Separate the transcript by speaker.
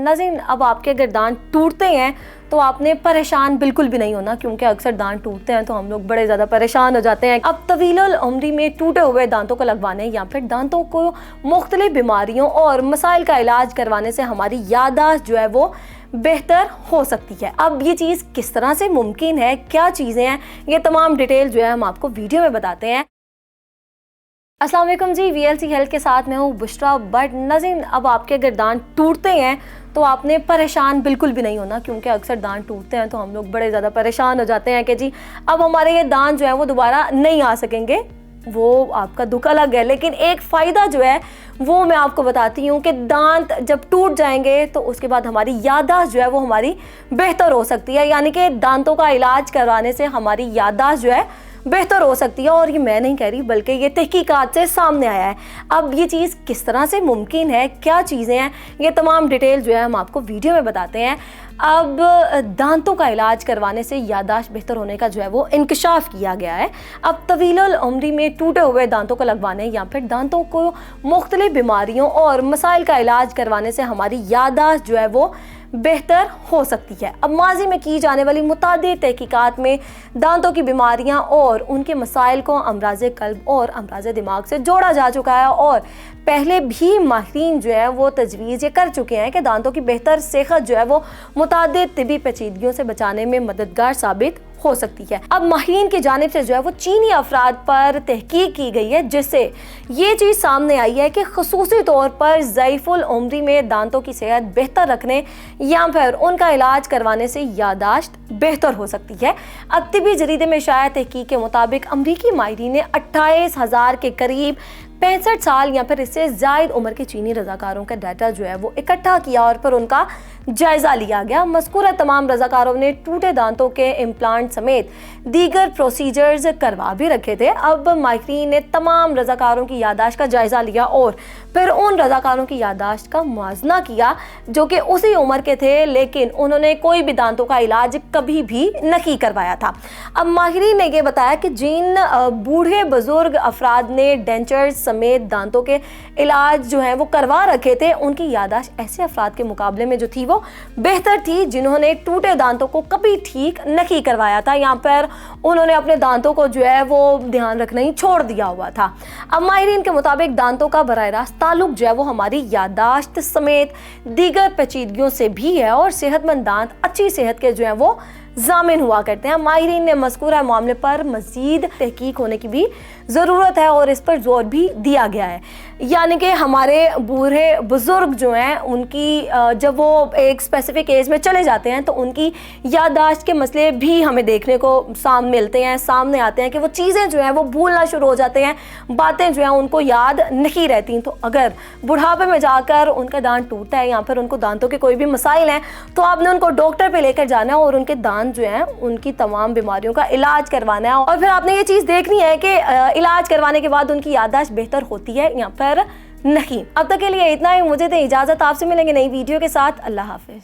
Speaker 1: नाज़रीन, अब आपके अगर दांत टूटते हैं तो आपने परेशान बिल्कुल भी नहीं होना, क्योंकि अक्सर दांत टूटते हैं तो हम लोग बड़े ज़्यादा परेशान हो जाते हैं। अब तवील उम्री में टूटे हुए दांतों को लगवाने या फिर दांतों को मुख्तलिफ बीमारियों और मसाइल का इलाज करवाने से हमारी याददाश्त जो है वो बेहतर हो सकती है। अब ये चीज़ किस तरह से मुमकिन है, क्या चीज़ें हैं, ये तमाम डिटेल जो है हम आपको वीडियो में बताते हैं। अस्सलाम वालेकुम जी, VLC हेल्थ के साथ मैं हूँ बुशरा। बट नाज़रीन, अब आपके अगर दांत टूटते हैं तो आपने परेशान बिल्कुल भी नहीं होना, क्योंकि अक्सर दांत टूटते हैं तो हम लोग बड़े ज़्यादा परेशान हो जाते हैं कि जी अब हमारे ये दांत जो है वो दोबारा नहीं आ सकेंगे। वो आपका दुख अलग है, लेकिन एक फ़ायदा जो है वो मैं आपको बताती हूँ कि दांत जब टूट जाएंगे तो उसके बाद हमारी याददाश्त जो है वो हमारी बेहतर हो सकती है। यानी कि दांतों का इलाज करवाने से हमारी याददाश्त जो है बेहतर हो सकती है। और ये मैं नहीं कह रही, बल्कि ये तहकीकात से सामने आया है। अब ये चीज़ किस तरह से मुमकिन है, क्या चीज़ें हैं, ये तमाम डिटेल जो है हम आपको वीडियो में बताते हैं। अब दांतों का इलाज करवाने से याददाश्त बेहतर होने का जो है वो इंकशाफ किया गया है। अब तवील उम्री में टूटे हुए दांतों को लगवाने या फिर दांतों को मुख्तलिफ बीमारियों और मसाइल का इलाज करवाने से हमारी याददाश्त जो है वो बेहतर हो सकती है। अब माजी में की जाने वाली मुतादिद तहकीकात में दांतों की बीमारियां और उनके मसाइल को अमराज़े कल्ब और अमराज़े दिमाग से जोड़ा जा चुका है, और पहले भी माहिरीन जो है वो तजवीज़ ये कर चुके हैं कि दांतों की बेहतर सेहत जो है वो मुतादिद तिबी पेचीदगियों से बचाने में मददगार साबित हो सकती है। अब माहिरीन की जानिब से जो है वो चीनी अफराद पर तहकीक की गई है, जिससे ये चीज़ सामने आई है कि खुसूसी तौर पर ज़ईफ़ुल उम्री में दांतों की सेहत बेहतर रखने या फिर उनका इलाज करवाने से याददाश्त बेहतर हो सकती है। अब तिबी जरीदे में शाया तहकीक के मुताबिक अमरीकी माहिरीन ने 28,000 के करीब 65 साल या फिर इससे ज़ायद उम्र के चीनी रज़ाकारों का डाटा जो है वो इकट्ठा किया और फिर उनका जायज़ा लिया गया। मज़कूरा तमाम रज़ाकारों ने टूटे दांतों के इम्प्लांट समेत दीगर प्रोसीजर्स करवा भी रखे थे। अब माहिरीन ने तमाम रज़ाकारों की याददाश्त का जायज़ा लिया और फिर उन रज़ाकारों की याददाश्त का मुआजना किया जो कि उसी उम्र के थे, लेकिन उन्होंने कोई भी दांतों का इलाज कभी भी नहीं करवाया था। अब माहिरीन ने यह बताया कि जिन बूढ़े बुजुर्ग अफराद ने डेंचर्स समेत दांतों के इलाज जो है वो करवा रखे थे, उनकी याददाश्त ऐसे अफराद के मुकाबले में जो थी वो बेहतर थी जिन्होंने टूटे दांतों को कभी ठीक नहीं करवाया था, या फिर उन्होंने अपने दांतों को जो है वो ध्यान रखना ही छोड़ दिया हुआ था। अब माहिरीन के मुताबिक दांतों का बराह रास्त ताल्लुक जो है वो हमारी याददाश्त समेत दीगर पेचीदगियों से भी है, और सेहतमंद दांत अच्छी सेहत के जो है वो ज़ामिन हुआ करते हैं। माहिरीन ने मज़कूरा मामले पर मज़ीद तहकीक होने की भी ज़रूरत है और इस पर जोर भी दिया गया है। यानी कि हमारे बूढ़े बुज़ुर्ग जो हैं उनकी जब वो एक स्पेसिफिक एज में चले जाते हैं तो उनकी याददाश्त के मसले भी हमें देखने को सामने आते हैं कि वो चीज़ें जो हैं वो भूलना शुरू हो जाते हैं, बातें जो हैं उनको याद नहीं रहती। तो अगर बुढ़ापे में जाकर उनका दांत टूटता है या फिर उनको दांतों के कोई भी मसाइल हैं तो आपने उनको डॉक्टर पे लेकर जाना है और उनके दांत जो है उनकी तमाम बीमारियों का इलाज करवाना है, और फिर आपने ये चीज़ देखनी है कि इलाज करवाने के बाद उनकी याददाश्त बेहतर होती है या फिर नहीं। अब तक के लिए इतना ही, मुझे दें इजाज़त, आपसे मिलेंगे नई वीडियो के साथ। अल्लाह हाफिज़।